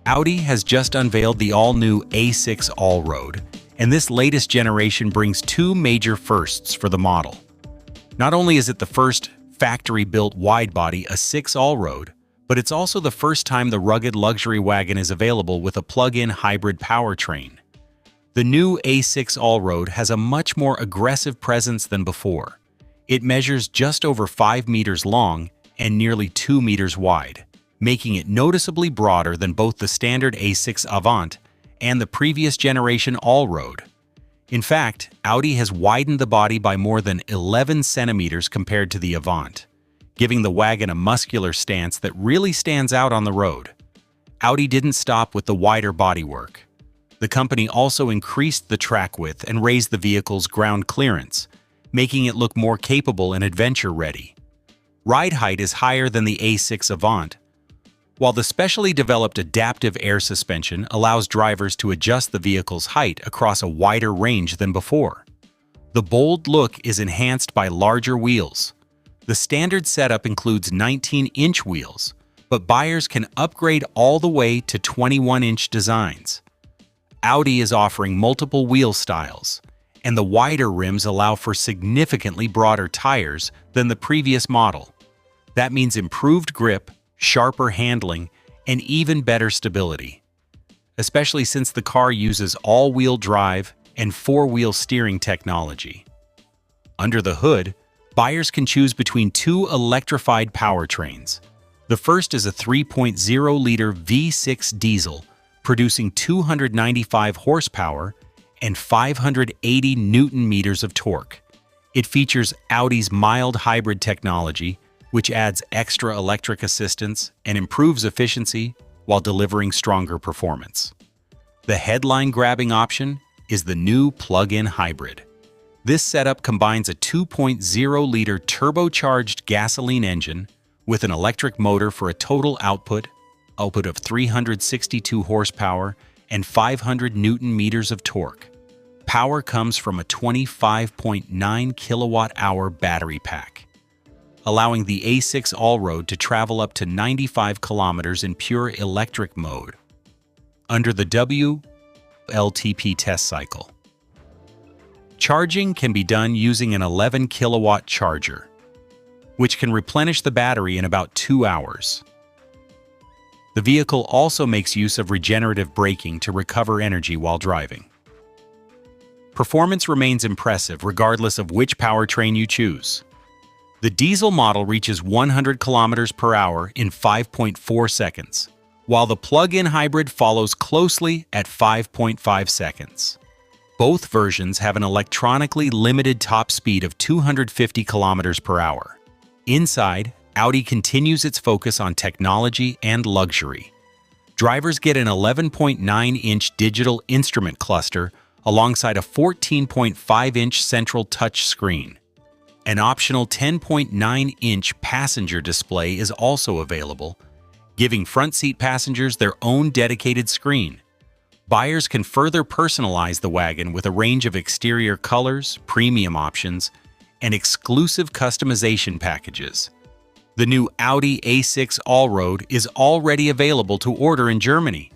Audi has just unveiled the all-new A6 Allroad, and this latest generation brings two major firsts for the model. Not only is it the first factory-built widebody A6 Allroad, but it's also the first time the rugged luxury wagon is available with a plug-in hybrid powertrain. The new A6 Allroad has a much more aggressive presence than before. It measures just over 5 meters long and nearly 2 meters wide, making it noticeably broader than both the standard A6 Avant and the previous generation Allroad. In fact, Audi has widened the body by more than 11 centimeters compared to the Avant, giving the wagon a muscular stance that really stands out on the road. Audi didn't stop with the wider bodywork. The company also increased the track width and raised the vehicle's ground clearance, making it look more capable and adventure-ready. Ride height is higher than the A6 Avant, while the specially developed adaptive air suspension allows drivers to adjust the vehicle's height across a wider range than before. The bold look is enhanced by larger wheels. The standard setup includes 19-inch wheels, but buyers can upgrade all the way to 21-inch designs. Audi is offering multiple wheel styles, and the wider rims allow for significantly broader tires than the previous model. That means improved grip, sharper handling, and even better stability, especially since the car uses all-wheel drive and four-wheel steering technology. Under the hood, buyers can choose between two electrified powertrains. The first is a 3.0-liter V6 diesel, producing 295 horsepower and 580 newton-meters of torque. It features Audi's mild hybrid technology, which adds extra electric assistance and improves efficiency while delivering stronger performance. The headline-grabbing option is the new plug-in hybrid. This setup combines a 2.0-liter turbocharged gasoline engine with an electric motor for a total output of 362 horsepower and 500 newton-meters of torque. Power comes from a 25.9 kilowatt-hour battery pack, allowing the A6 Allroad to travel up to 95 kilometers in pure electric mode under the WLTP test cycle. Charging can be done using an 11 kilowatt charger, which can replenish the battery in about 2 hours. The vehicle also makes use of regenerative braking to recover energy while driving. Performance remains impressive regardless of which powertrain you choose. The diesel model reaches 100 kilometers per hour in 5.4 seconds, while the plug-in hybrid follows closely at 5.5 seconds. Both versions have an electronically limited top speed of 250 kilometers per hour. Inside, Audi continues its focus on technology and luxury. Drivers get an 11.9-inch digital instrument cluster alongside a 14.5-inch central touch screen. An optional 10.9-inch passenger display is also available, giving front seat passengers their own dedicated screen. Buyers can further personalize the wagon with a range of exterior colors, premium options, and exclusive customization packages. The new Audi A6 Allroad is already available to order in Germany,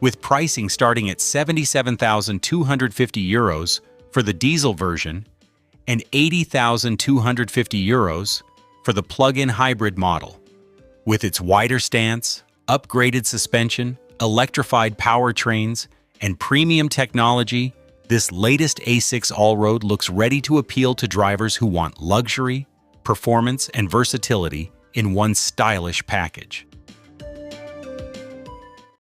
with pricing starting at 77,250 euros for the diesel version and 80,250 euros for the plug-in hybrid model. With its wider stance, upgraded suspension, electrified powertrains, and premium technology, this latest A6 Allroad looks ready to appeal to drivers who want luxury, performance, and versatility in one stylish package.